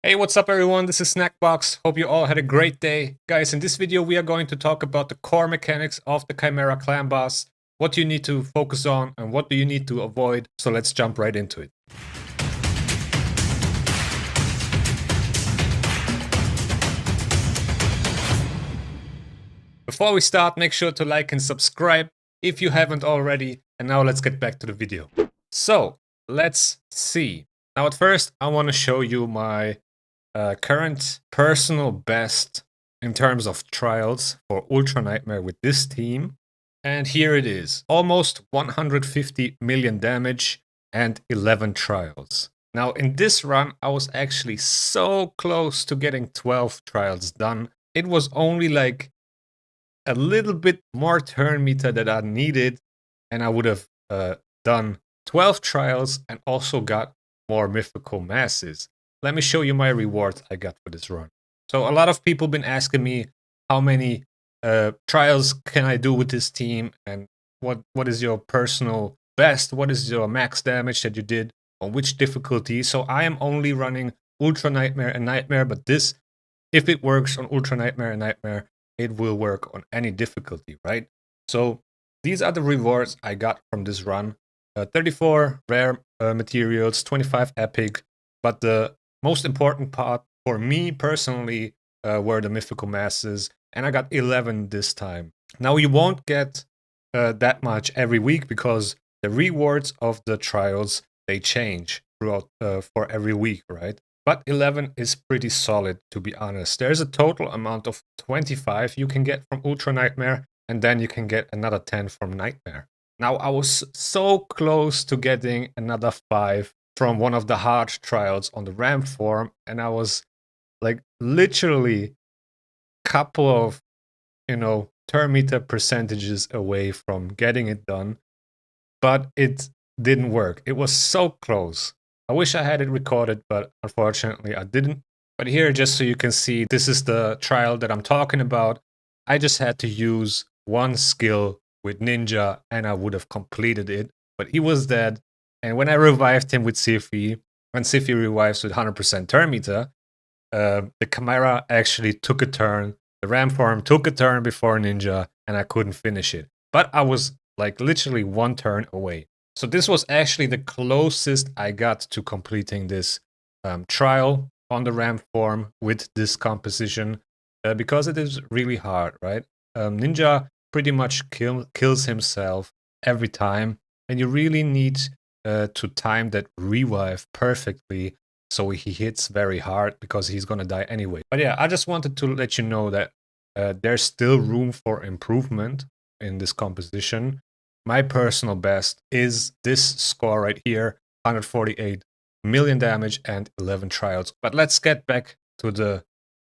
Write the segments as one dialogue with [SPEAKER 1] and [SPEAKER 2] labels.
[SPEAKER 1] Hey, what's up everyone? This is SnackBox. Hope you all had a great day. Guys, in this video we are going to talk about the core mechanics of the Chimera Clan Boss, what you need to focus on and what do you need to avoid. So let's jump right into it. Before we start, make sure to like and subscribe if you haven't already. And now let's get back to the video. So, let's see. Now at first I want to show you my current personal best in terms of trials for Ultra Nightmare with this team. And here it is. Almost 150 million damage and 11 trials. Now in this run, I was actually so close to getting 12 trials done. It was only like a little bit more turn meter that I needed, and I would have done 12 trials and also got more mythical masses. Let me show you my rewards I got for this run. So a lot of people been asking me how many trials can I do with this team, and what is your personal best, what is your max damage that you did on which difficulty. So I am only running Ultra Nightmare and Nightmare, but this, if it works on Ultra Nightmare and Nightmare, it will work on any difficulty, right? So these are the rewards I got from this run. 34 rare materials, 25 epic, but the most important part for me personally were the mythical masses, and I got 11 this time. Now you won't get that much every week because the rewards of the trials, they change throughout for every week, right? But 11 is pretty solid, to be honest. There's a total amount of 25 you can get from Ultra Nightmare, and then you can get another 10 from Nightmare. Now, I was so close to getting another 5 from one of the hard trials on the RAM form, and I was like literally couple of, turn meter percentages away from getting it done, but it didn't work. It was so close. I wish I had it recorded, but unfortunately I didn't. But here, just so you can see, this is the trial that I'm talking about. I just had to use one skill with Ninja and I would have completed it, but he was dead. And when I revived him with Siffy, when Siffy revives with 100% turn meter, the Chimera actually took a turn. The Ram form took a turn before Ninja, and I couldn't finish it. But I was like literally one turn away. So this was actually the closest I got to completing this trial on the Ram form with this composition, because it is really hard, right? Ninja pretty much kills himself every time, and you really need to time that revive perfectly so he hits very hard because he's gonna die anyway. But yeah, I just wanted to let you know that there's still room for improvement in this composition. My personal best is this score right here, 148 million damage and 11 trials. But let's get back to the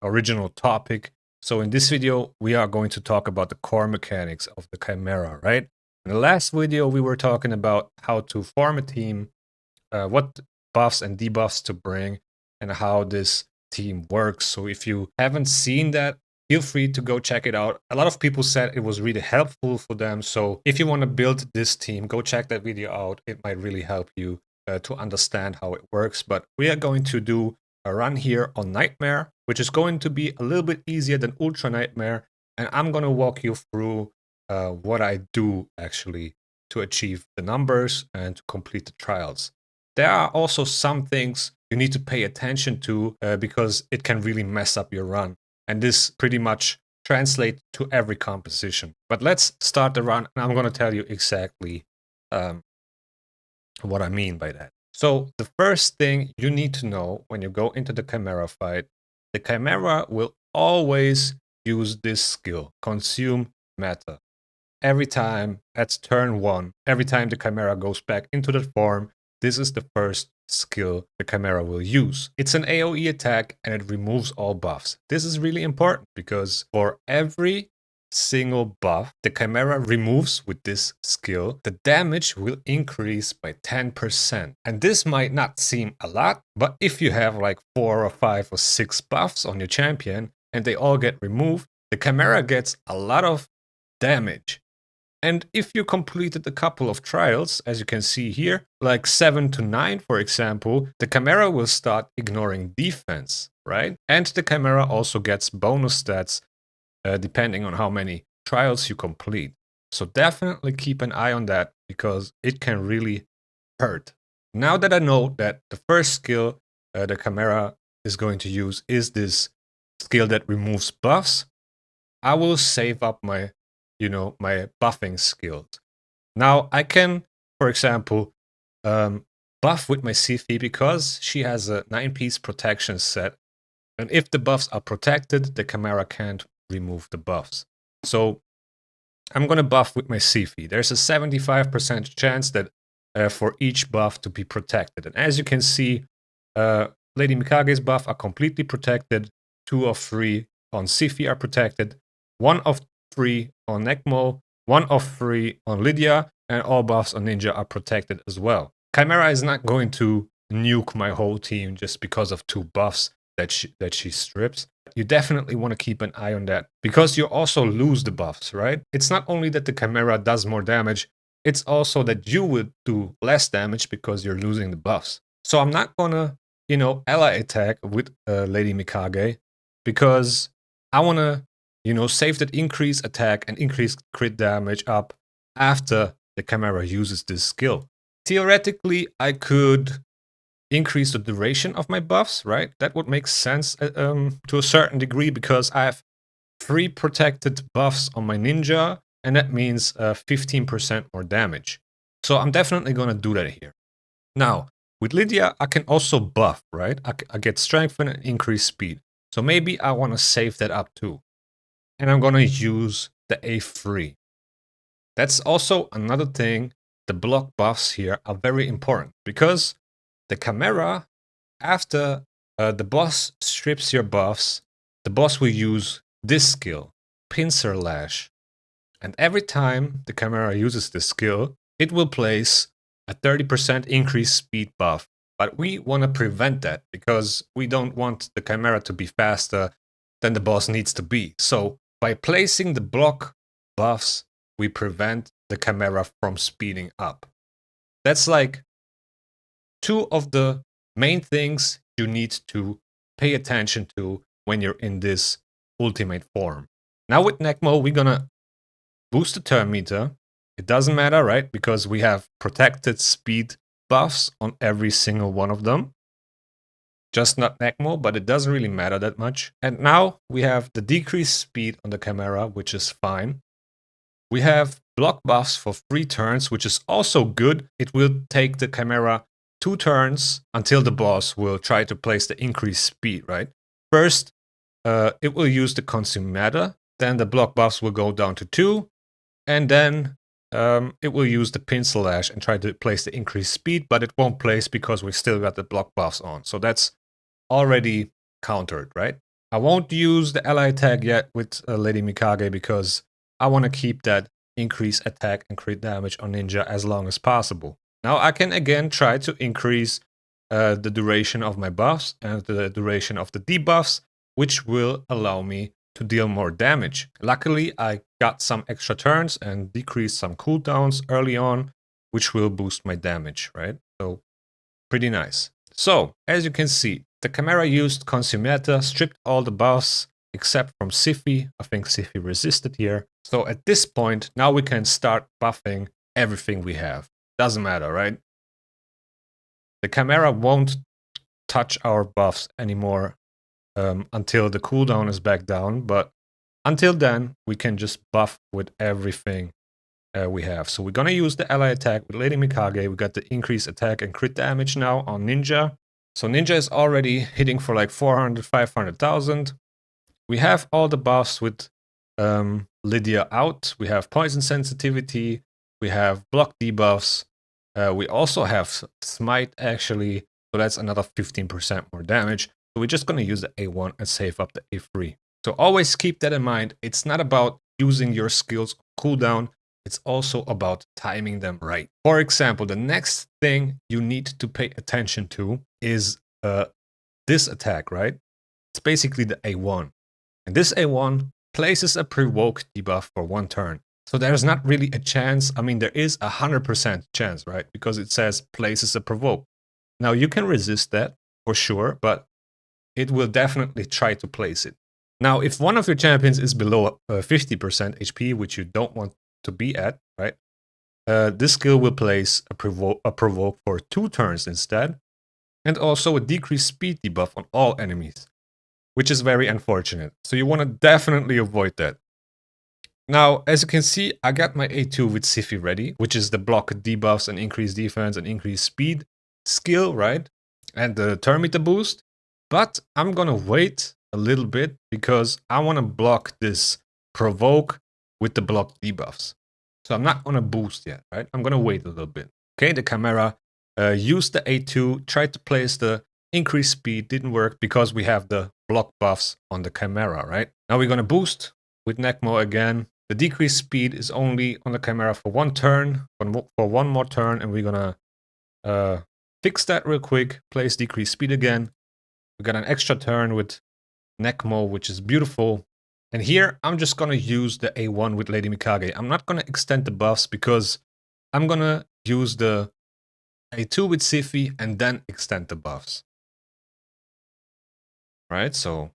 [SPEAKER 1] original topic. So in this video, we are going to talk about the core mechanics of the Chimera, right? In the last video, we were talking about how to form a team, what buffs and debuffs to bring, and how this team works. So if you haven't seen that, feel free to go check it out. A lot of people said it was really helpful for them. So if you want to build this team, go check that video out. It might really help you to understand how it works. But we are going to do a run here on Nightmare, which is going to be a little bit easier than Ultra Nightmare. And I'm going to walk you through what I do actually to achieve the numbers and to complete the trials. There are also some things you need to pay attention to because it can really mess up your run. And this pretty much translates to every composition. But let's start the run, and I'm going to tell you exactly what I mean by that. So the first thing you need to know when you go into the Chimera fight, the Chimera will always use this skill, Consume Matter. Every time at turn 1, every time the Chimera goes back into the form, this is the first skill the Chimera will use. It's an AoE attack and it removes all buffs. This is really important because for every single buff the Chimera removes with this skill, the damage will increase by 10%. And this might not seem a lot, but if you have like 4 or 5 or 6 buffs on your champion and they all get removed, the Chimera gets a lot of damage. And if you completed a couple of trials, as you can see here, like 7 to 9, for example, the Chimera will start ignoring defense, right? And the Chimera also gets bonus stats depending on how many trials you complete. So definitely keep an eye on that because it can really hurt. Now that I know that the first skill the Chimera is going to use is this skill that removes buffs, I will save up my, my buffing skills. Now I can, for example, buff with my Sifi because she has a 9-piece protection set. And if the buffs are protected, the Chimera can't remove the buffs. So I'm going to buff with my Sifi. There's a 75% chance that for each buff to be protected. And as you can see, Lady Mikage's buff are completely protected. 2 of 3 on Sifi are protected. 1 of 3 on Necmo. 1 of 3 on Lydia. And all buffs on Ninja are protected as well. Chimera is not going to nuke my whole team just because of 2 buffs that she strips. You definitely want to keep an eye on that because you also lose the buffs, right? It's not only that the Chimera does more damage, it's also that you would do less damage because you're losing the buffs. So I'm not gonna, ally attack with Lady Mikage because I wanna, save that increase attack and increase crit damage up after the Chimera uses this skill. Theoretically, I could increase the duration of my buffs, right? That would make sense to a certain degree because I have 3 protected buffs on my ninja, and that means 15% more damage. So I'm definitely going to do that here. Now, with Lydia, I can also buff, right? I get strength and increase speed. So maybe I want to save that up too. And I'm going to use the A3. That's also another thing. The block buffs here are very important because the Chimera, after the boss strips your buffs, the boss will use this skill, Pincer Lash. And every time the Chimera uses this skill, it will place a 30% increased speed buff. But we want to prevent that because we don't want the Chimera to be faster than the boss needs to be. So by placing the block buffs, we prevent the Chimera from speeding up. That's like 2 of the main things you need to pay attention to when you're in this ultimate form. Now with Necmo, we're gonna boost the turn meter. It doesn't matter, right? Because we have protected speed buffs on every single one of them. Just not Necmo, but it doesn't really matter that much. And now we have the decreased speed on the Chimera, which is fine. We have block buffs for 3 turns, which is also good. It will take the Chimera 2 turns until the boss will try to place the increased speed, right? First, it will use the Consume Matter, then the block buffs will go down to 2, and then it will use the Pencil Lash and try to place the increased speed, but it won't place because we still got the block buffs on. So that's already countered, right? I won't use the ally tag yet with Lady Mikage because I want to keep that increase attack and crit damage on Ninja as long as possible. Now I can again try to increase the duration of my buffs and the duration of the debuffs, which will allow me to deal more damage. Luckily, I got some extra turns and decreased some cooldowns early on, which will boost my damage, right? So pretty nice. So, as you can see, the Chimera used Consumata, stripped all the buffs except from Sifi. I think Sifi resisted here. So at this point, now we can start buffing everything we have. Doesn't matter, right? The Chimera won't touch our buffs anymore until the cooldown is back down, but until then, we can just buff with everything we have. So we're gonna use the ally attack with Lady Mikage. We got the increased attack and crit damage now on Ninja. So Ninja is already hitting for like 400, 500,000. We have all the buffs with Lydia out. We have poison sensitivity. We have block debuffs. We also have smite actually. So that's another 15% more damage. So we're just gonna use the A1 and save up the A3. So always keep that in mind. It's not about using your skills on cooldown. It's also about timing them right. For example, the next thing you need to pay attention to is this attack, right? It's basically the A1. And this A1 places a provoke debuff for 1 turn. So there's not really a chance. I mean, there is 100% chance, right? Because it says places a provoke. Now you can resist that for sure, but it will definitely try to place it. Now, if one of your champions is below 50% HP, which you don't want to be at, right? This skill will place a provoke for 2 turns instead, and also a decreased speed debuff on all enemies, which is very unfortunate. So you want to definitely avoid that. Now, as you can see, I got my A2 with Siphi ready, which is the block debuffs and increased defense and increased speed skill, right? And the turn meter boost. But I'm gonna wait a little bit because I want to block this provoke with the block debuffs. So I'm not gonna boost yet, right? I'm gonna wait a little bit. Okay, the Chimera used the A2, tried to place the increased speed, didn't work because we have the block buffs on the Chimera, right? Now we're gonna boost with Necmo again. The decreased speed is only on the Chimera for 1 turn, for 1 more turn, and we're gonna fix that real quick, place decreased speed again. We got an extra turn with Necmo, which is beautiful. And here, I'm just gonna use the A1 with Lady Mikage. I'm not gonna extend the buffs because I'm gonna use the A2 with Siphi and then extend the buffs. Right, so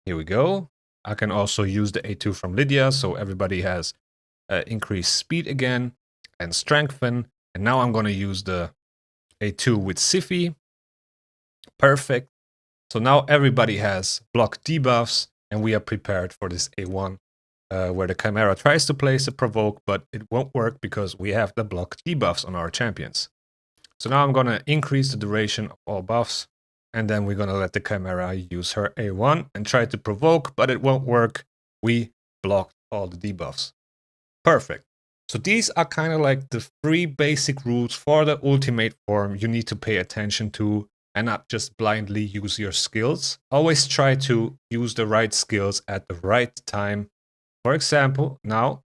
[SPEAKER 1] here we go. I can also use the A2 from Lydia, so everybody has increased speed again and strengthen. And now I'm gonna use the A2 with Siphi. Perfect. So now everybody has block debuffs, and we are prepared for this A1, where the Chimera tries to place a provoke, but it won't work because we have the block debuffs on our champions. So now I'm gonna increase the duration of all buffs, and then we're gonna let the Chimera use her A1 and try to provoke, but it won't work. We blocked all the debuffs. Perfect. So these are kind of like the 3 basic rules for the ultimate form you need to pay attention to and not just blindly use your skills. Always try to use the right skills at the right time. For example, now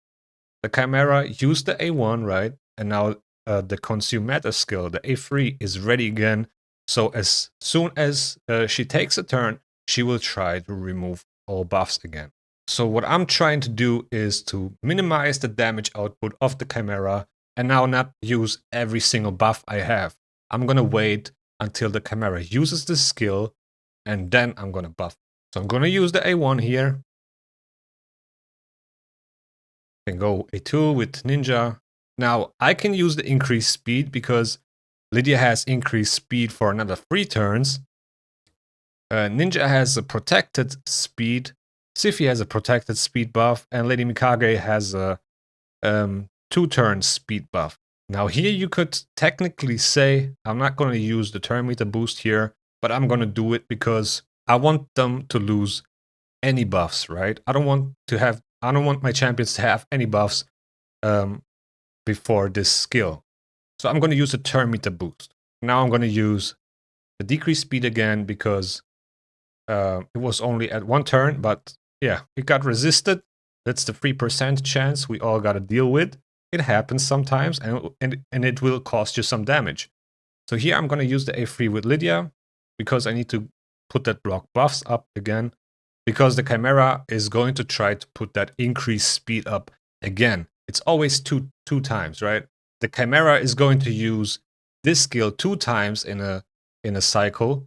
[SPEAKER 1] the Chimera used the A1, right? And now the consume meta skill, the A3, is ready again. So as soon as she takes a turn, she will try to remove all buffs again. So what I'm trying to do is to minimize the damage output of the Chimera and now not use every single buff I have. I'm gonna wait until the Chimera uses the skill and then I'm gonna buff. So I'm gonna use the A1 here. Then go A2 with Ninja. Now I can use the increased speed because Lydia has increased speed for another 3 turns. Ninja has a protected speed. Siphi has a protected speed buff, and Lady Mikage has a 2 turn speed buff. Now here you could technically say, I'm not going to use the turn meter boost here, but I'm going to do it because I want them to lose any buffs, right? I don't want my champions to have any buffs before this skill. So I'm going to use the turn meter boost. Now I'm going to use the decreased speed again because it was only at 1 turn, but yeah, it got resisted. That's the 3% chance we all got to deal with. It happens sometimes, and it will cost you some damage. So here I'm going to use the A3 with Lydia because I need to put that block buffs up again, because the Chimera is going to try to put that increased speed up again. It's always two times, right? The Chimera is going to use this skill 2 times in a cycle,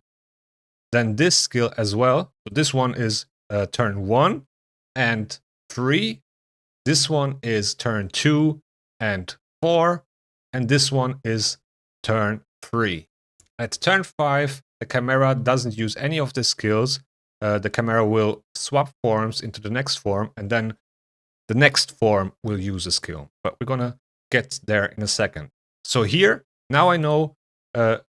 [SPEAKER 1] then this skill as well. So this one is turn 1 and 3. This one is turn 2 and 4. And this one is turn 3. At turn 5, the Chimera doesn't use any of the skills. The Chimera will swap forms into the next form, and then the next form will use a skill. But we're gonna get there in a second. So here, now I know the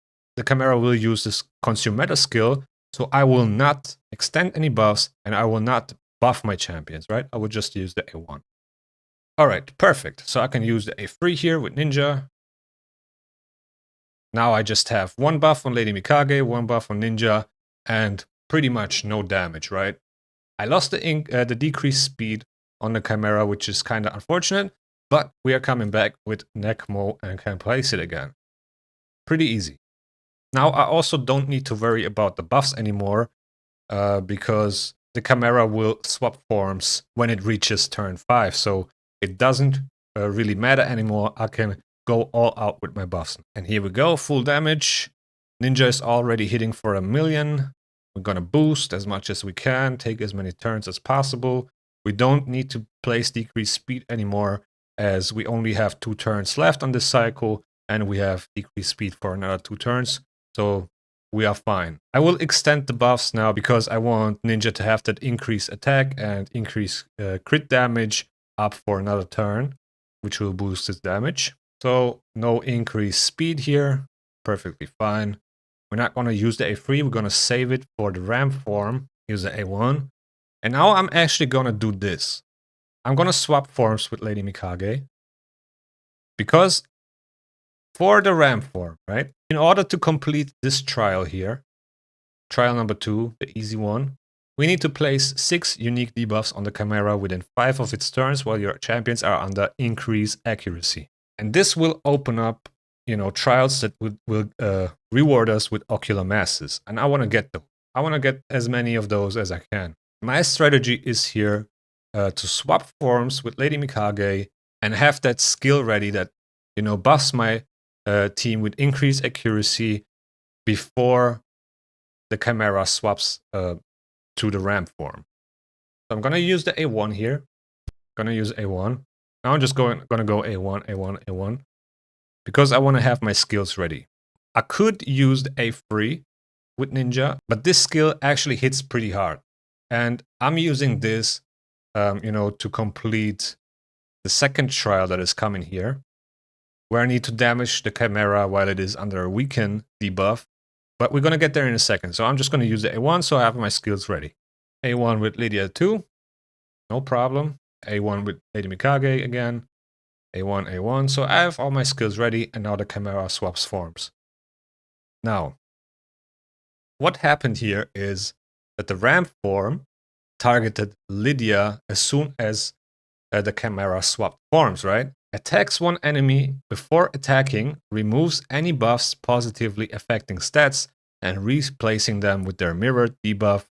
[SPEAKER 1] Chimera will use this consume meta skill, so I will not extend any buffs, and I will not buff my champions, right? I will just use the A1. Alright, perfect. So I can use the A3 here with Ninja. Now I just have 1 buff on Lady Mikage, 1 buff on Ninja, and pretty much no damage, right? I lost the decreased speed on the Chimera, which is kind of unfortunate, but we are coming back with Necmo and can place it again. Pretty easy. Now I also don't need to worry about the buffs anymore, because the Chimera will swap forms when it reaches turn 5. So it doesn't really matter anymore. I can go all out with my buffs. And here we go, full damage. Ninja is already hitting for 1,000,000. We're gonna boost as much as we can, take as many turns as possible. We don't need to place decreased speed anymore, as we only have 2 turns left on this cycle, and we have decreased speed for another 2 turns. So we are fine. I will extend the buffs now because I want Ninja to have that increased attack and increase crit damage up for another turn, which will boost his damage. So no increased speed here, perfectly fine. We're not going to use the A3, we're going to save it for the ramp form, use the A1. And now I'm actually going to do this. I'm going to swap forms with Lady Mikage. Because for the ramp form, right? In order to complete this trial here, trial number 2, the easy one, we need to place 6 unique debuffs on the Chimera within 5 of its turns while your champions are under increased accuracy. And this will open up, trials that will reward us with ocular masses. And I want to get them. I want to get as many of those as I can. My strategy is here to swap forms with Lady Mikage and have that skill ready that, buffs my team with increased accuracy before the Chimera swaps to the ramp form. So I'm going to use the A1 here. I'm going to use A1. Now I'm just going to go A1, A1, A1. Because I want to have my skills ready. I could use the A3 with Ninja, but this skill actually hits pretty hard. And I'm using this, to complete the second trial that is coming here, where I need to damage the Chimera while it is under a weaken debuff. But we're going to get there in a second. So I'm just going to use the A1 so I have my skills ready. A1 with Lydia 2. No problem. A1 with Lady Mikage again. A1, A1. So I have all my skills ready, and now the Chimera swaps forms. Now, what happened here is that the ramp form targeted Lydia as soon as the Chimera swapped forms, right? Attacks one enemy before attacking, removes any buffs positively affecting stats, and replacing them with their mirrored debuff,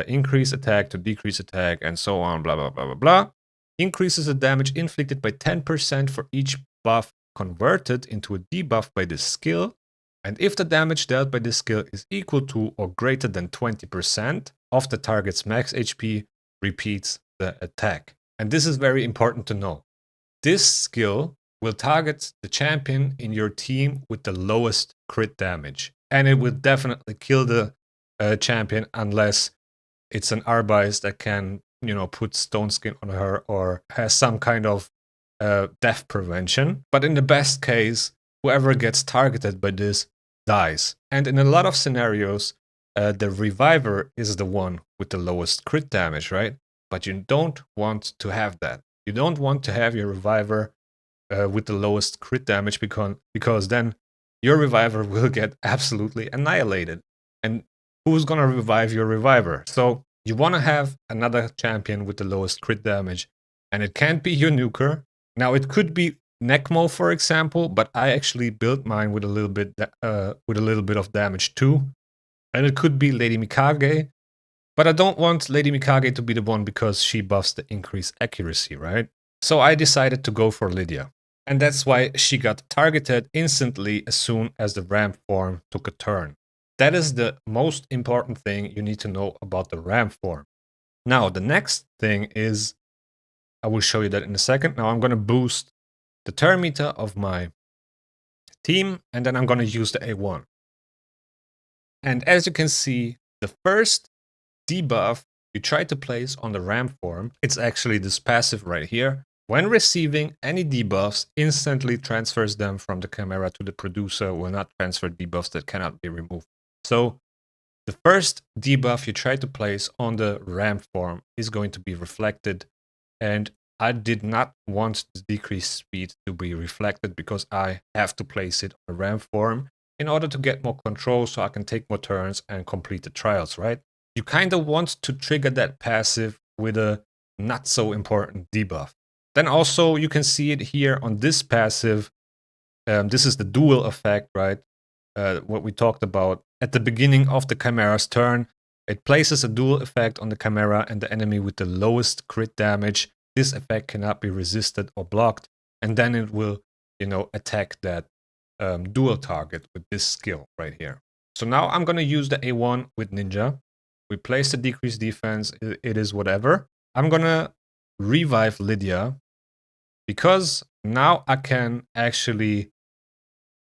[SPEAKER 1] increase attack to decrease attack, and so on, blah, blah, blah, blah, blah. Increases the damage inflicted by 10% for each buff converted into a debuff by this skill. And if the damage dealt by this skill is equal to or greater than 20% of the target's max HP, repeats the attack. And this is very important to know. This skill will target the champion in your team with the lowest crit damage. And it will definitely kill the champion unless it's an Arbice that can, put stone skin on her or has some kind of death prevention. But in the best case, whoever gets targeted by this dies. And in a lot of scenarios, the reviver is the one with the lowest crit damage, right? But you don't want to have that. You don't want to have your reviver with the lowest crit damage because then your reviver will get absolutely annihilated. And who's gonna revive your reviver? So you want to have another champion with the lowest crit damage, and it can't be your nuker. Now it could be Necmo, for example, but I actually built mine with a little bit of damage too, and it could be Lady Mikage. But I don't want Lady Mikage to be the one because she buffs the increased accuracy, right? So I decided to go for Lydia. And that's why she got targeted instantly as soon as the ramp form took a turn. That is the most important thing you need to know about the ramp form. Now, the next thing is, I will show you that in a second. Now I'm going to boost the turn meter of my team, and then I'm going to use the A1. And as you can see, the first debuff you try to place on the ramp form, it's actually this passive right here. When receiving any debuffs, instantly transfers them from the Chimera to the producer, will not transfer debuffs that cannot be removed. So the first debuff you try to place on the ramp form is going to be reflected, and I did not want the decreased speed to be reflected because I have to place it on the ramp form in order to get more control so I can take more turns and complete the trials, right? You kind of want to trigger that passive with a not so important debuff. Then also you can see it here on this passive. This is the dual effect, right? What we talked about at the beginning of the Chimera's turn. It places a dual effect on the Chimera and the enemy with the lowest crit damage this effect cannot be resisted or blocked, and then it will, you know, attack that dual target with this skill right here. So now I'm going to use the A1 with Ninja. We place the decreased defense, it is whatever. I'm going to revive Lydia because now I can actually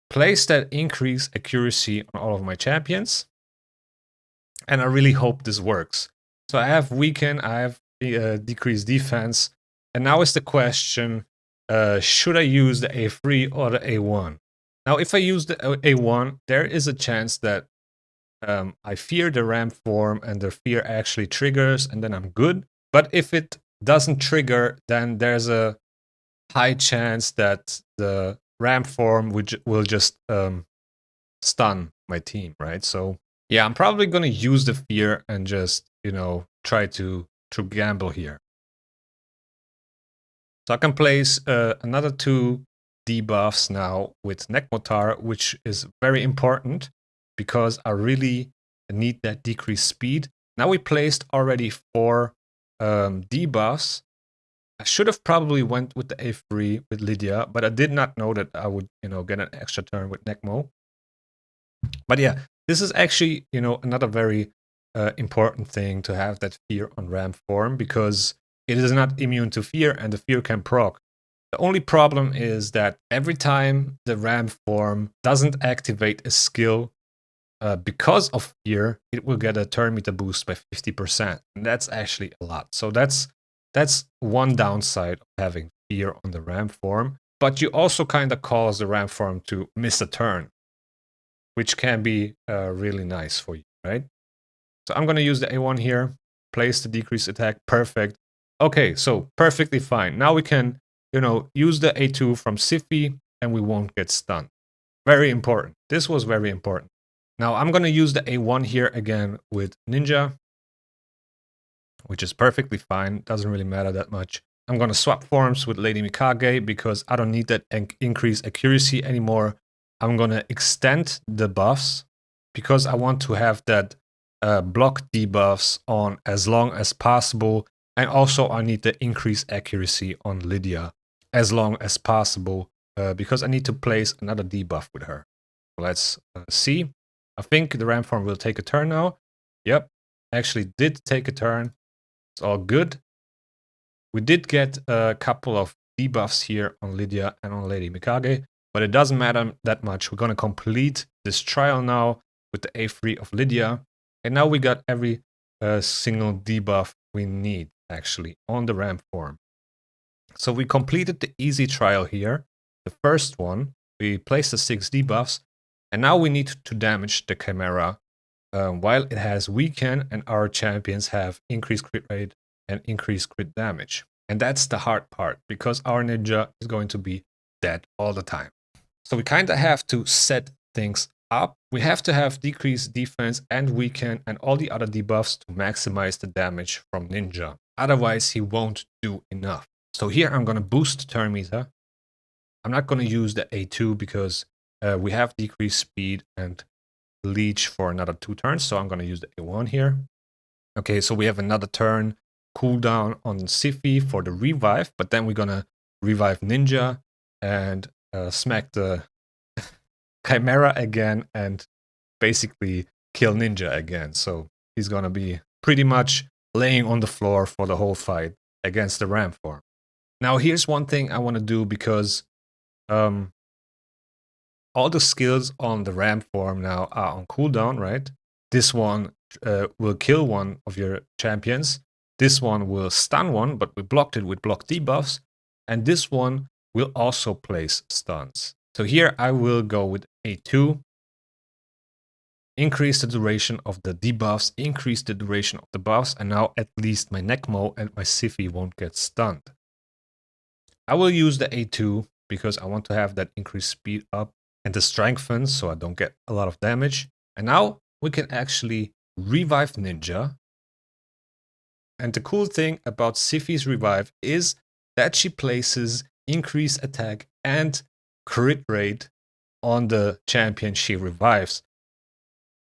[SPEAKER 1] place that increased accuracy on all of my champions. And I really hope this works. So I have weaken, I have decreased defense. And now is the question, should I use the A3 or the A1? Now, if I use the A1, there is a chance that I fear the ram form and the fear actually triggers and then I'm good. But if it doesn't trigger, then there's a high chance that the ram form will just stun my team, right? So yeah, I'm probably going to use the fear and just, you know, try to gamble here. So I can place another 2 debuffs now with Nekmotar, which is very important because I really need that decreased speed. Now we placed already 4 debuffs. I should have probably went with the A3 with Lydia, but I did not know that I would, you know, get an extra turn with Nekmo. But yeah, this is actually, you know, another very important thing to have that fear on ram form because it is not immune to fear and the fear can proc. The only problem is that every time the ram form doesn't activate a skill because of fear, it will get a turn meter boost by 50%. And that's actually a lot. So that's one downside of having fear on the ram form. But you also kind of cause the ram form to miss a turn, which can be really nice for you, right? So I'm going to use the A1 here, place the decreased attack, perfect. Okay, so perfectly fine. Now we can, you know, use the A2 from Siphi and we won't get stunned. Very important. This was very important. Now I'm going to use the A1 here again with Ninja, which is perfectly fine. Doesn't really matter that much. I'm going to swap forms with Lady Mikage because I don't need that increased accuracy anymore. I'm going to extend the buffs because I want to have that block debuffs on as long as possible. And also I need the increased accuracy on Lydia as long as possible because I need to place another debuff with her. Let's see. I think the ram form will take a turn now. Yep, actually did take a turn. It's all good. We did get a couple of debuffs here on Lydia and on Lady Mikage, but it doesn't matter that much. We're going to complete this trial now with the A3 of Lydia. And now we got every single debuff we need, actually, on the ram form. So we completed the easy trial here. The first one, we placed the 6 debuffs, and now we need to damage the Chimera while it has weaken and our champions have increased crit rate and increased crit damage. And that's the hard part because our ninja is going to be dead all the time. So we kind of have to set things up. We have to have decreased defense and weaken and all the other debuffs to maximize the damage from ninja. Otherwise, he won't do enough. So here I'm going to boost turn meter. I'm not going to use the A2 because we have decreased speed and leech for another 2 turns. So I'm going to use the A1 here. Okay, so we have another turn cooldown on Siphi for the revive, but then we're going to revive Ninja and smack the Chimera again and basically kill Ninja again. So he's going to be pretty much laying on the floor for the whole fight against the ram form. Now here's one thing I want to do because all the skills on the ram form now are on cooldown, right? This one will kill one of your champions. This one will stun one, but we blocked it with block debuffs. And this one will also place stuns. So here I will go with A2. Increase the duration of the debuffs, increase the duration of the buffs, and now at least my Nekmo and my Siphi won't get stunned. I will use the A2 because I want to have that increased speed up and the strengthen so I don't get a lot of damage. And now we can actually revive Ninja. And the cool thing about Siphi's revive is that she places increased attack and crit rate on the champion she revives.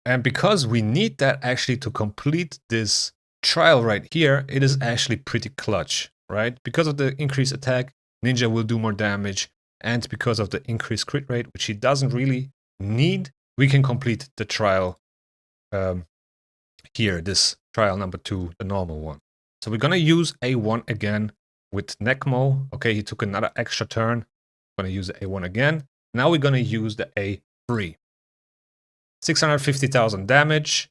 [SPEAKER 1] And because we need that actually to complete this trial right here, it is actually pretty clutch. right? Because of the increased attack, Ninja will do more damage, and because of the increased crit rate, which he doesn't really need, we can complete the trial here, this trial number 2, the normal one. So we're gonna use A1 again with Necmo. Okay, he took another extra turn. Gonna use the A1 again. Now we're gonna use the A3. 650,000 damage,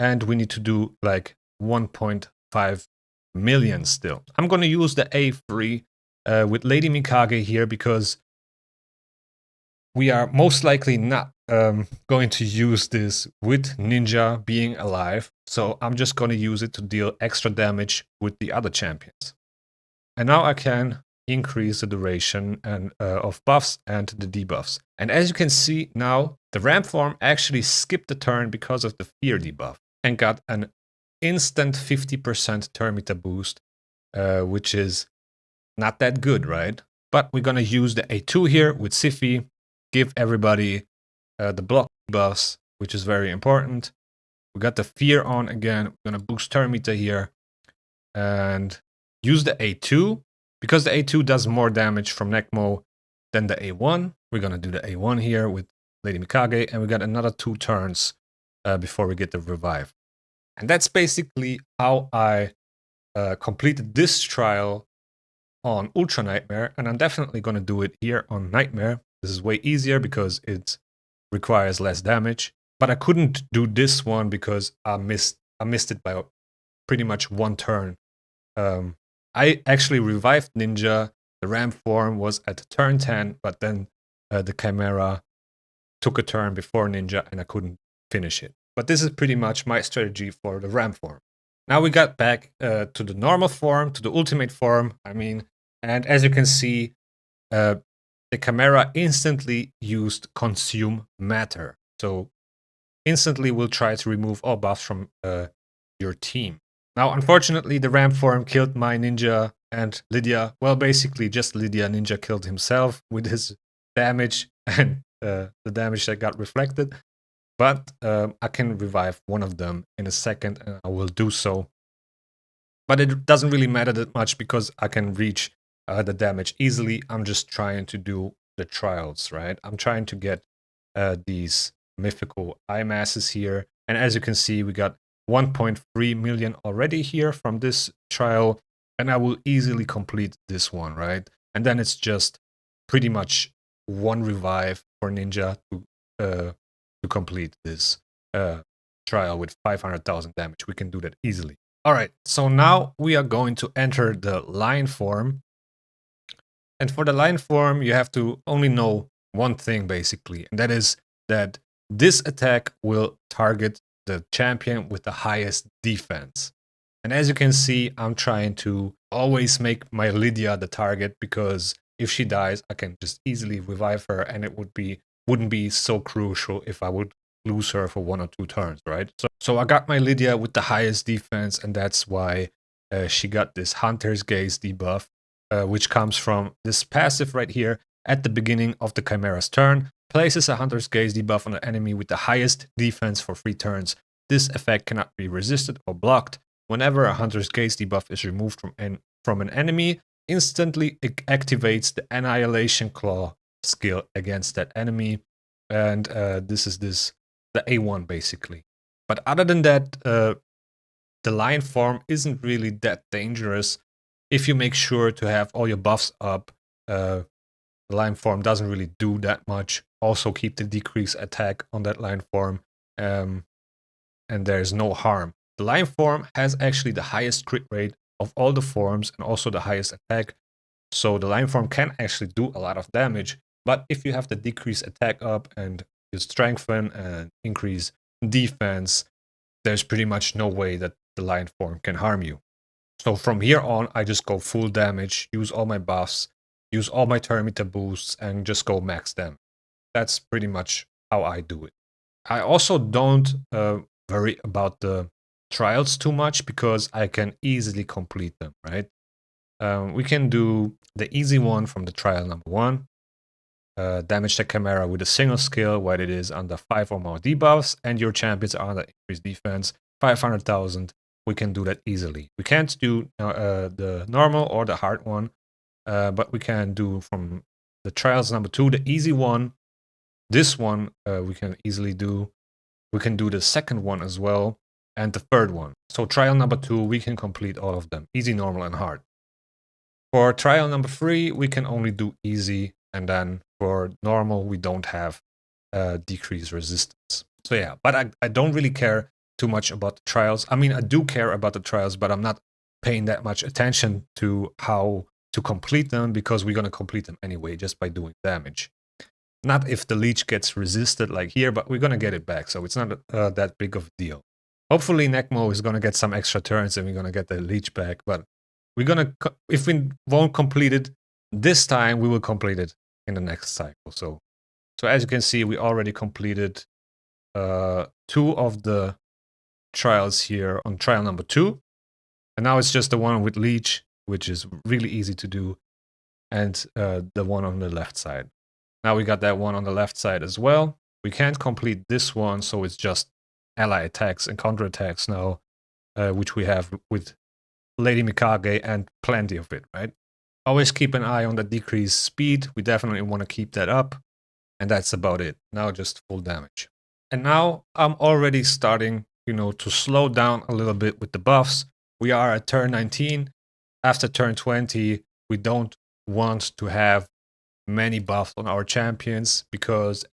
[SPEAKER 1] and we need to do like 1.5 million still. I'm gonna use the A3 with Lady Mikage here because we are most likely not going to use this with Ninja being alive. So I'm just going to use it to deal extra damage with the other champions. And now I can increase the duration and of buffs and the debuffs. And as you can see now, the ramp form actually skipped the turn because of the fear debuff and got an instant 50% turn meter boost, which is not that good, right? But we're going to use the A2 here with Siphi, give everybody the block buffs, which is very important. We got the fear on again. We're going to boost turn meter here and use the A2 because the A2 does more damage from Necmo than the A1. We're going to do the A1 here with Lady Mikage, and we got another 2 turns before we get the revive. And that's basically how I completed this trial on Ultra Nightmare, and I'm definitely going to do it here on Nightmare. This is way easier because it requires less damage, but I couldn't do this one because I missed it by pretty much 1 turn. I actually revived Ninja. The ramp form was at turn 10, but then the Chimera took a turn before Ninja and I couldn't finish it. But this is pretty much my strategy for the ramp form. Now we got back to the normal form, to the ultimate form, I mean, and as you can see, the Chimera instantly used Consume Matter. So instantly will try to remove all buffs from your team. Now, unfortunately, the ramp form killed my Ninja and Lydia. Well, basically just Lydia. Ninja killed himself with his damage and the damage that got reflected. But I can revive one of them in a second, and I will do so. But it doesn't really matter that much because I can reach the damage easily. I'm just trying to do the trials, right? I'm trying to get these mythical eye masses here. And as you can see, we got 1.3 million already here from this trial. And I will easily complete this one, right? And then it's just pretty much 1 revive for Ninja to complete this trial with 500,000 damage. We can do that easily. All right, so now we are going to enter the line form. And for the line form, you have to only know one thing, basically, and that is that this attack will target the champion with the highest defense. And as you can see, I'm trying to always make my Lydia the target because if she dies, I can just easily revive her, and it wouldn't be so crucial if I would lose her for 1 or 2 turns, right? So I got my Lydia with the highest defense, and that's why she got this Hunter's Gaze debuff, which comes from this passive right here at the beginning of the Chimera's turn. Places a Hunter's Gaze debuff on the enemy with the highest defense for 3 turns. This effect cannot be resisted or blocked. Whenever a Hunter's Gaze debuff is removed from an enemy, instantly it activates the Annihilation Claw skill against that enemy. And this is the A1 basically. But other than that, the line form isn't really that dangerous. If you make sure to have all your buffs up, the line form doesn't really do that much. Also keep the decrease attack on that line form, and there's no harm. The line form has actually the highest crit rate of all the forms and also the highest attack. So the line form can actually do a lot of damage. But if you have the decrease attack up and you strengthen and increase defense, there's pretty much no way that the line form can harm you. So from here on, I just go full damage, use all my buffs, use all my turn meter boosts, and just go max them. That's pretty much how I do it. I also don't worry about the trials too much because I can easily complete them, right? We can do the easy one from the trial number 1. Damage the Chimera with a single skill while it is under 5 or more debuffs, and your champions are under increased defense, 500,000 we can do that easily. We can't do the normal or the hard one, but we can do from the trials number 2, the easy one. This one we can easily do. We can do the second one as well, and the third one. So trial number 2, we can complete all of them, easy, normal, and hard. For trial number 3, we can only do easy, and then for normal, we don't have decreased resistance. So yeah, but I don't really care too much about the trials. I mean, I do care about the trials, but I'm not paying that much attention to how to complete them, because we're going to complete them anyway just by doing damage. Not if the leech gets resisted like here, but we're going to get it back, so it's not that big of a deal. Hopefully Necmo is going to get some extra turns and we're going to get the leech back, but we're going to, if we won't complete it this time, we will complete it in the next cycle. So as you can see, we already completed 2 of the trials here on trial number 2. And now it's just the one with leech, which is really easy to do, and the one on the left side. Now we got that one on the left side as well. We can't complete this one, so it's just ally attacks and counter attacks now, which we have with Lady Mikage and plenty of it, right? Always keep an eye on the decreased speed. We definitely want to keep that up. And that's about it. Now just full damage. And now I'm already starting, to slow down a little bit with the buffs. We are at turn 19. After turn 20, we don't want to have many buffs on our champions, because,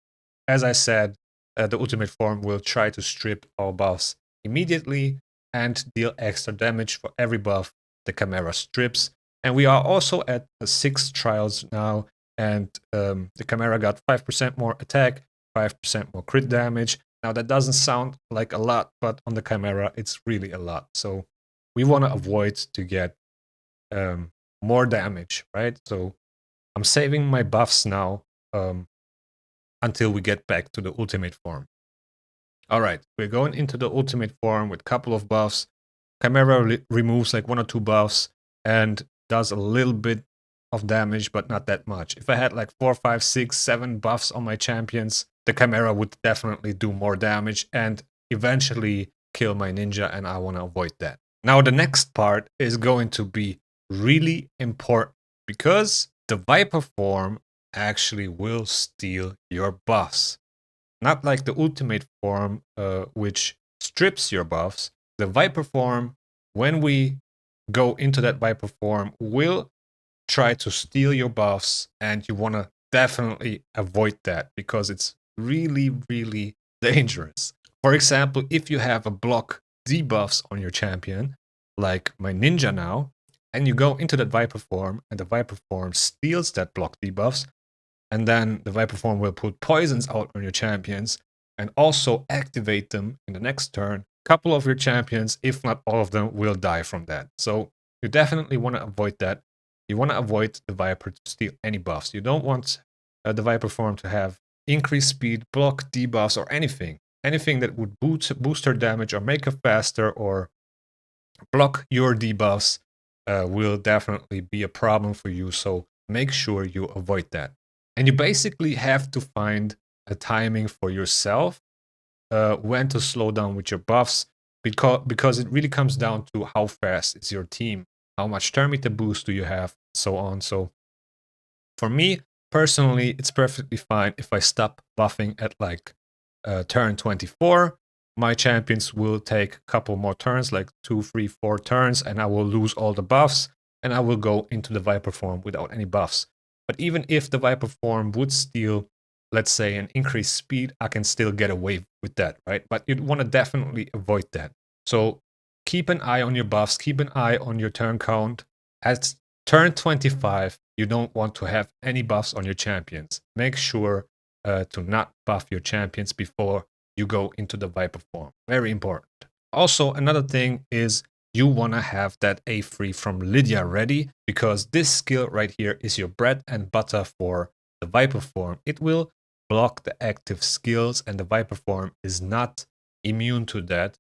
[SPEAKER 1] as I said, the ultimate form will try to strip our buffs immediately and deal extra damage for every buff the Chimera strips. And we are also at the 6 trials now, and the Chimera got 5% more attack, 5% more crit damage. Now that doesn't sound like a lot, but on the Chimera it's really a lot. So we want to avoid to get more damage, right? So I'm saving my buffs now until we get back to the ultimate form. All right, we're going into the ultimate form with a couple of buffs. Chimera removes like 1 or 2 buffs and does a little bit of damage, but not that much. If I had like 4, 5, 6, 7 buffs on my champions, the Chimera would definitely do more damage and eventually kill my ninja, and I want to avoid that. Now the next part is going to be really important, because the Viper form actually will steal your buffs. Not like the ultimate form, which strips your buffs. The Viper form, when we go into that Viper form, will try to steal your buffs, and you want to definitely avoid that, because it's really, really dangerous. For example, if you have a block debuffs on your champion, like my ninja now, and you go into that Viper form, and the Viper form steals that block debuffs, and then the Viper form will put poisons out on your champions and also activate them in the next turn. A couple of your champions, if not all of them, will die from that. So you definitely want to avoid that. You want to avoid the Viper to steal any buffs. You don't want the Viper form to have increased speed, block debuffs, or anything. Anything that would boost her damage or make her faster or block your debuffs will definitely be a problem for you. So make sure you avoid that. And you basically have to find a timing for yourself when to slow down with your buffs, because it really comes down to how fast is your team, how much turn meter boost do you have, so on. So for me personally, it's perfectly fine if I stop buffing at like turn 24. My champions will take a couple more turns, like 2, 3, 4 turns, and I will lose all the buffs, and I will go into the Viper form without any buffs. But even if the Viper form would steal, let's say, an increased speed, I can still get away with that, right? But you'd want to definitely avoid that. So keep an eye on your buffs, keep an eye on your turn count. At turn 25, you don't want to have any buffs on your champions. Make sure to not buff your champions before you go into the Viper form. Very important. Also, another thing is you want to have that A3 from Lydia ready, because this skill right here is your bread and butter for the Viper form. It will block the active skills, and the Viper form is not immune to that.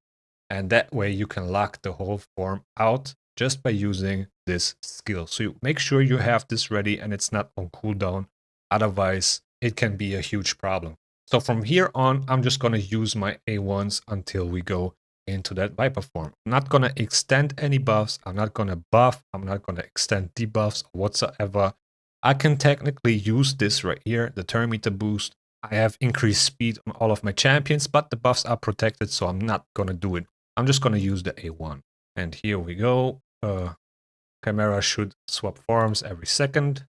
[SPEAKER 1] And that way you can lock the whole form out just by using this skill. So you make sure you have this ready and it's not on cooldown. Otherwise, it can be a huge problem. So from here on, I'm just going to use my A1s until we go into that Viper form. I'm not gonna extend any buffs, I'm not gonna buff, I'm not gonna extend debuffs whatsoever. I can technically use this right here, the turn meter boost. I have increased speed on all of my champions, but the buffs are protected, so I'm not gonna do it. I'm just gonna use the A1. And here we go. Chimera should swap forms every second.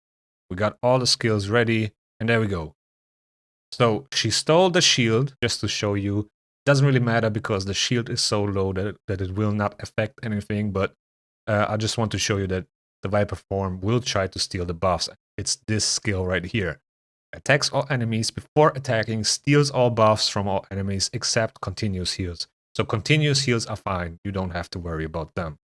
[SPEAKER 1] We got all the skills ready, and there we go. So she stole the shield, just to show you. Doesn't really matter because the shield is so low that it will not affect anything, but I just want to show you that the Viper form will try to steal the buffs. It's this skill right here. Attacks all enemies before attacking, steals all buffs from all enemies except continuous heals. So continuous heals are fine, you don't have to worry about them.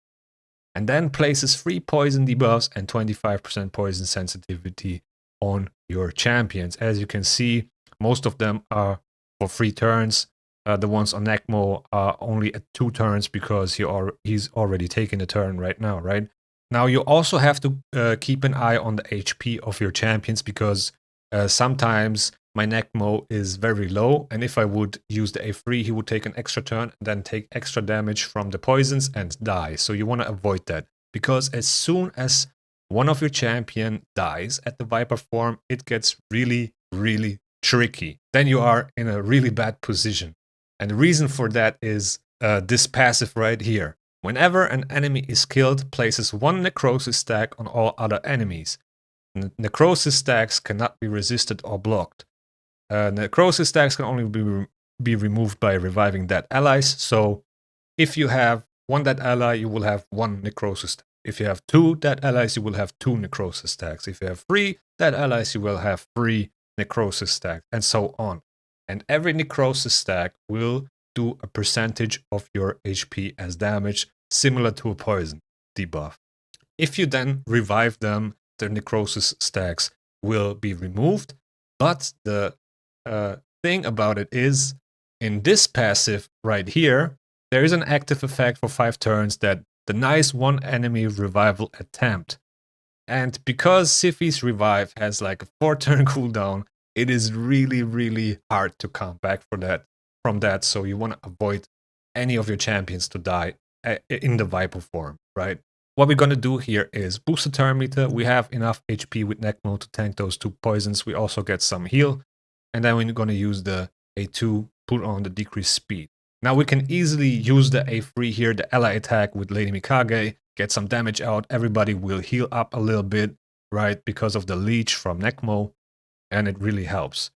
[SPEAKER 1] And then places 3 poison debuffs and 25% poison sensitivity on your champions. As you can see, most of them are for 3 turns. The ones on Necmo are only at 2 turns because he's already taken a turn right now, right? Now you also have to keep an eye on the HP of your champions because sometimes my Necmo is very low, and if I would use the A3, he would take an extra turn and then take extra damage from the poisons and die. So you want to avoid that, because as soon as one of your champion dies at the Viper form, it gets really, really tricky. Then you are in a really bad position. And the reason for that is this passive right here. Whenever an enemy is killed, places 1 necrosis stack on all other enemies. Necrosis stacks cannot be resisted or blocked. Necrosis stacks can only be removed by reviving dead allies. So if you have 1 dead ally, you will have 1 necrosis stack. If you have 2 dead allies, you will have 2 necrosis stacks. If you have 3 dead allies, you will have 3 necrosis stacks, and so on. And every necrosis stack will do a percentage of your HP as damage, similar to a poison debuff. If you then revive them, the necrosis stacks will be removed. But the thing about it is, in this passive right here, there is an active effect for 5 turns that denies 1 enemy revival attempt. And because Siphi's revive has like a 4-turn cooldown, it is really, really hard to come back from that. So you want to avoid any of your champions to die in the Viper form, right? What we're going to do here is boost the turn meter. We have enough HP with Necmo to tank those 2 poisons. We also get some heal. And then we're going to use the A2, put on the decreased speed. Now we can easily use the A3 here, the ally attack with Lady Mikage, get some damage out. Everybody will heal up a little bit, right? Because of the leech from Necmo. And it really helps.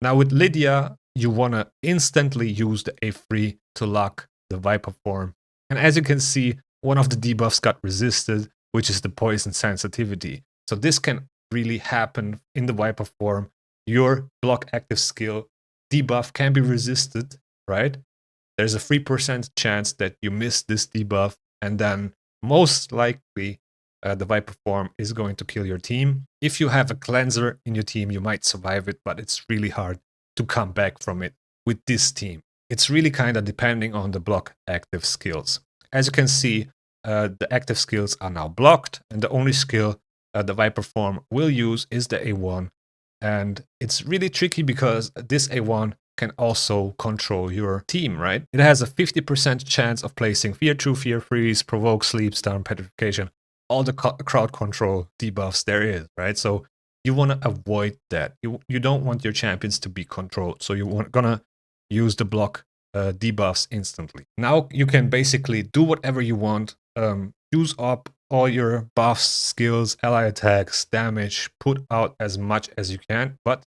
[SPEAKER 1] Now with Lydia, you want to instantly use the A3 to lock the Viper form. And as you can see, one of the debuffs got resisted, which is the poison sensitivity. So this can really happen in the Viper form. Your block active skill debuff can be resisted, right? There's a 3% chance that you miss this debuff, and then most likely the Viper form is going to kill your team. If you have a cleanser in your team, you might survive it, but it's really hard to come back from it with this team. It's really kind of depending on the block active skills. As you can see, the active skills are now blocked, and the only skill the Viper form will use is the A1. And it's really tricky because this A1 can also control your team, right? It has a 50% chance of placing Fear True, Fear Freeze, Provoke, Sleep, Stun, Petrification, all the crowd control debuffs there is, right? So you want to avoid that. You don't want your champions to be controlled, so you're gonna use the block debuffs instantly. Now you can basically do whatever you want, use up all your buffs, skills, ally attacks, damage, put out as much as you can, but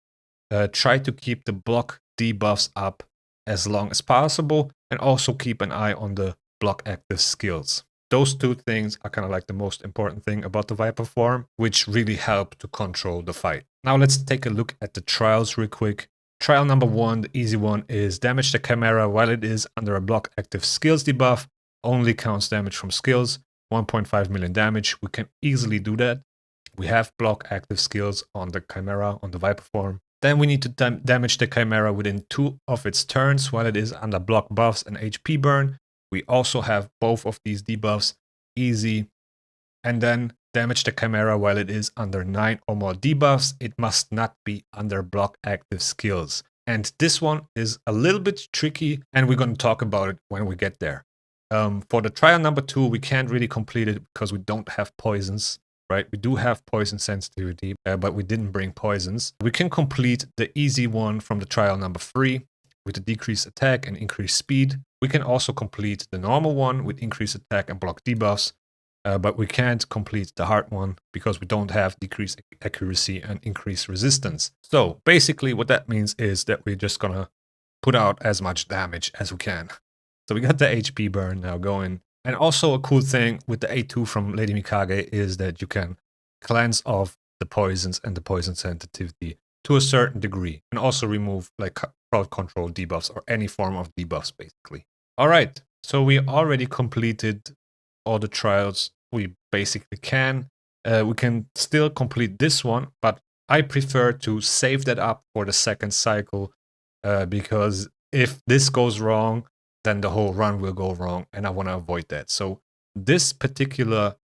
[SPEAKER 1] try to keep the block debuffs up as long as possible, and also keep an eye on the block active skills. Those 2 things are kind of like the most important thing about the Viper form, which really help to control the fight. Now let's take a look at the trials real quick. Trial number 1, the easy one, is damage the Chimera while it is under a block active skills debuff. Only counts damage from skills, 1.5 million damage. We can easily do that. We have block active skills on the Chimera, on the Viper form. Then we need to damage the Chimera within 2 of its turns while it is under block buffs and HP burn. We also have both of these debuffs, easy. And then damage the Chimera while it is under 9 or more debuffs. It must not be under block active skills. And this one is a little bit tricky, and we're going to talk about it when we get there. For the trial number 2, we can't really complete it because we don't have poisons, right? We do have poison sensitivity, but we didn't bring poisons. We can complete the easy one from the trial number 3 with a decreased attack and increased speed. We can also complete the normal one with increased attack and block debuffs, but we can't complete the hard one because we don't have decreased accuracy and increased resistance. So basically what that means is that we're just gonna put out as much damage as we can. So we got the HP burn now going. And also a cool thing with the A2 from Lady Mikage is that you can cleanse off the poisons and the poison sensitivity to a certain degree, and also remove like crowd control debuffs or any form of debuffs basically. All right, so we already completed all the trials we basically can. We can still complete this one, but I prefer to save that up for the second cycle because if this goes wrong, then the whole run will go wrong, and I want to avoid that. So this particular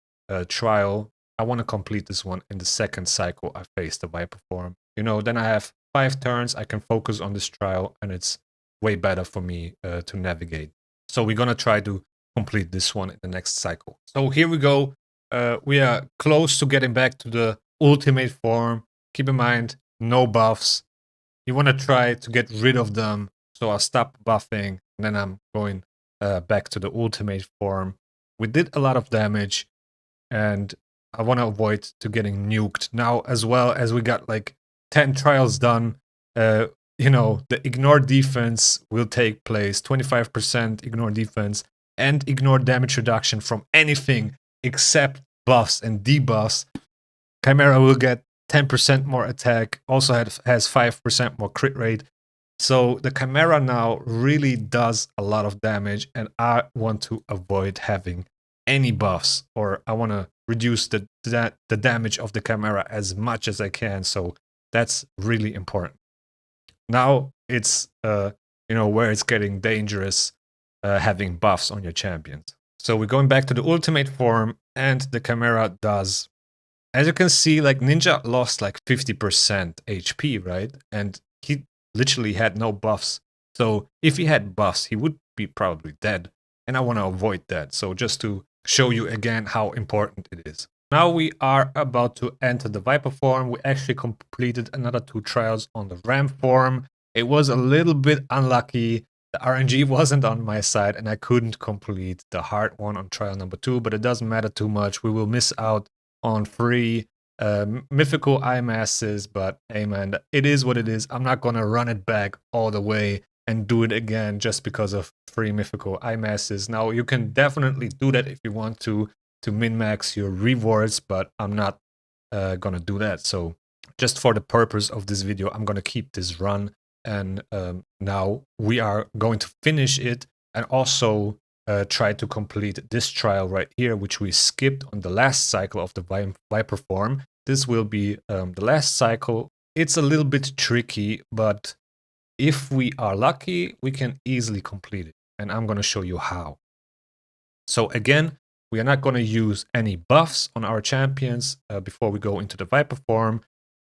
[SPEAKER 1] trial, I want to complete this one in the second cycle I face the Viper form. You know, then I have 5 turns, I can focus on this trial, and it's way better for me to navigate. So we're going to try to complete this one in the next cycle. So here we go. We are close to getting back to the ultimate form. Keep in mind, no buffs. You want to try to get rid of them. So I'll stop buffing, and then I'm going back to the ultimate form. We did a lot of damage, and I want to avoid to getting nuked. Now, as well as we got like 10 trials done, you know, the ignore defense will take place, 25% ignore defense, and ignore damage reduction from anything except buffs and debuffs. Chimera will get 10% more attack, also has 5% more crit rate. So the Chimera now really does a lot of damage, and I want to avoid having any buffs, or I want to reduce the damage of the Chimera as much as I can. So that's really important. Now it's you know, where it's getting dangerous having buffs on your champions. So we're going back to the ultimate form, and the Chimera does, as you can see, like Ninja lost like 50% HP, right? And he literally had no buffs. So if he had buffs, he would be probably dead. And I want to avoid that. So just to show you again how important it is. Now we are about to enter the Viper form. We actually completed another 2 trials on the Ram form. It was a little bit unlucky. The RNG wasn't on my side, and I couldn't complete the hard one on trial number 2, but it doesn't matter too much. We will miss out on free mythical eye masses, but hey man, it is what it is. I'm not gonna run it back all the way and do it again just because of free mythical eye masses. Now you can definitely do that if you want to min-max your rewards, but I'm not gonna do that. So just for the purpose of this video, I'm gonna keep this run, and now we are going to finish it and also try to complete this trial right here, which we skipped on the last cycle of the Viper form. This will be the last cycle. It's a little bit tricky, but if we are lucky, we can easily complete it, and I'm going to show you how. So again, we are not going to use any buffs on our champions before we go into the Viper form.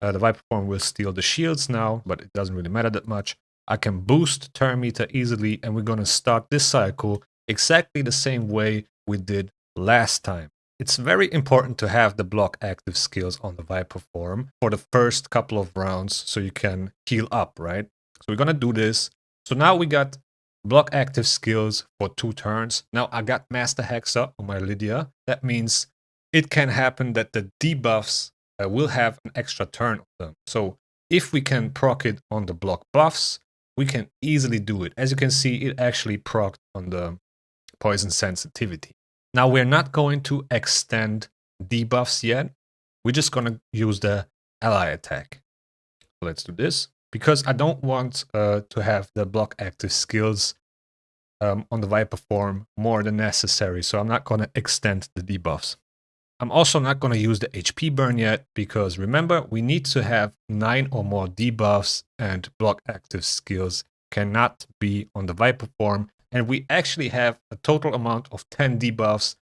[SPEAKER 1] The Viper form will steal the shields now, but it doesn't really matter that much. I can boost turn meter easily, and we're going to start this cycle exactly the same way we did last time. It's very important to have the block active skills on the Viper form for the first couple of rounds so you can heal up, right? So we're going to do this. So now we got block active skills for 2 turns. Now I got Master Hexa on my Lydia. That means it can happen that the debuffs will have an extra turn on them. So if we can proc it on the block buffs, we can easily do it. As you can see, it actually procced on the poison sensitivity. Now we're not going to extend debuffs yet. We're just going to use the ally attack. So let's do this, because I don't want to have the block active skills on the Viper form more than necessary. So I'm not going to extend the debuffs. I'm also not going to use the HP burn yet, because remember, we need to have 9 or more debuffs, and block active skills cannot be on the Viper form. And we actually have a total amount of 10 debuffs,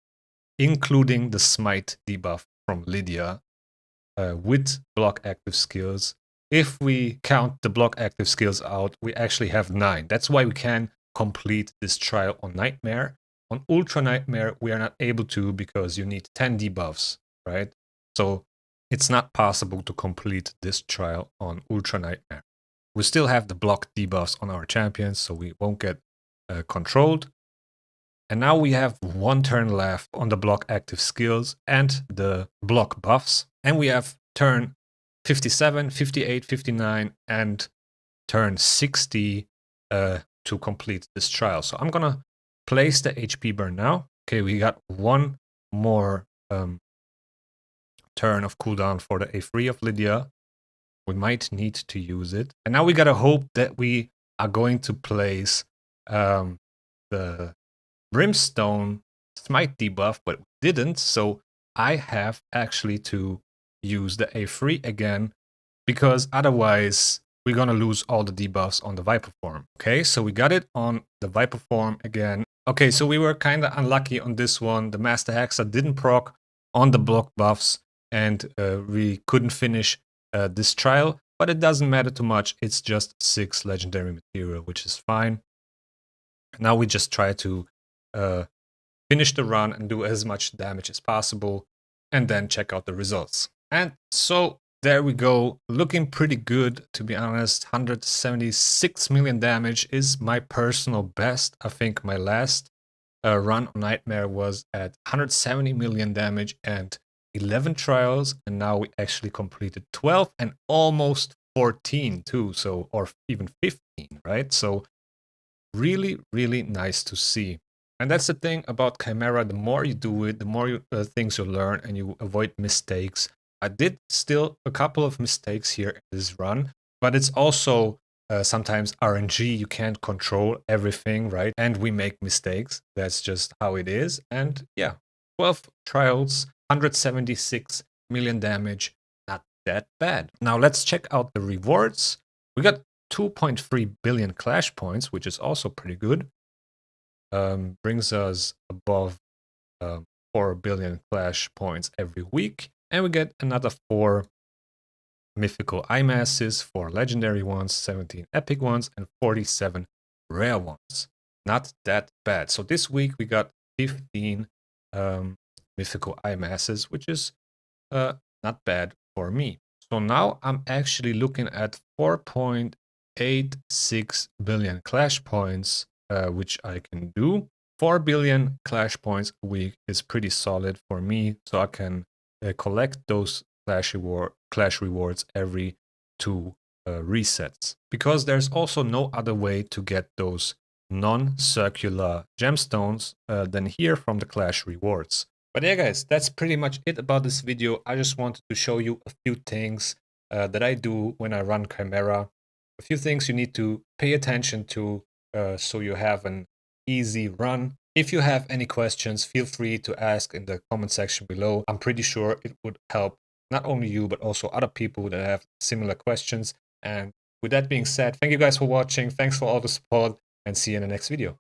[SPEAKER 1] including the smite debuff from Lydia with block active skills. if we count the block active skills out, we actually have 9. That's why we can complete this trial on Nightmare. On Ultra Nightmare, we are not able to because you need 10 debuffs, right? So it's not possible to complete this trial on Ultra Nightmare. We still have the block debuffs on our champions, so we won't get controlled. And now we have 1 turn left on the block active skills and the block buffs. And we have turn 57, 58, 59, and turn 60 to complete this trial. So I'm going to place the HP burn now. Okay, we got 1 more turn of cooldown for the A3 of Lydia. We might need to use it. And now we got to hope that we are going to place the Brimstone Smite debuff, but we didn't. So I have actually to use the A3 again, because otherwise we're going to lose all the debuffs on the Viper form. Okay, so we got it on the Viper form again. Okay, so we were kind of unlucky on this one. The Master Hexer didn't proc on the block buffs, and we couldn't finish this trial, but it doesn't matter too much. It's just 6 legendary material, which is fine. Now we just try to finish the run and do as much damage as possible, and then check out the results. And so there we go, looking pretty good, to be honest. 176 million damage is my personal best. I think my last run on Nightmare was at 170 million damage and 11 trials, and now we actually completed 12 and almost 14 too, so, or even 15, right? So really, really nice to see. And that's the thing about Chimera. The more you do it, the more things you learn, and you avoid mistakes. I did still a couple of mistakes here in this run, but it's also sometimes RNG. You can't control everything, right? And we make mistakes. That's just how it is. And yeah, 12 trials, 176 million damage. Not that bad. Now let's check out the rewards. We got 2.3 billion clash points, which is also pretty good. Brings us above 4 billion clash points every week. And we get another 4 mythical eye masses, 4 legendary ones, 17 epic ones, and 47 rare ones. Not that bad. So this week we got 15 mythical eye masses, which is not bad for me. So now I'm actually looking at 4.86 billion clash points, which I can do. 4 billion clash points a week is pretty solid for me, so I can collect those clash rewards every 2 resets. Because there's also no other way to get those non-circular gemstones than here from the clash rewards. But yeah, guys, that's pretty much it about this video. I just wanted to show you a few things that I do when I run Chimera. A few things you need to pay attention to so you have an easy run. If you have any questions, feel free to ask in the comment section below. I'm pretty sure it would help not only you, but also other people that have similar questions. And with that being said, thank you guys for watching. Thanks for all the support, and see you in the next video.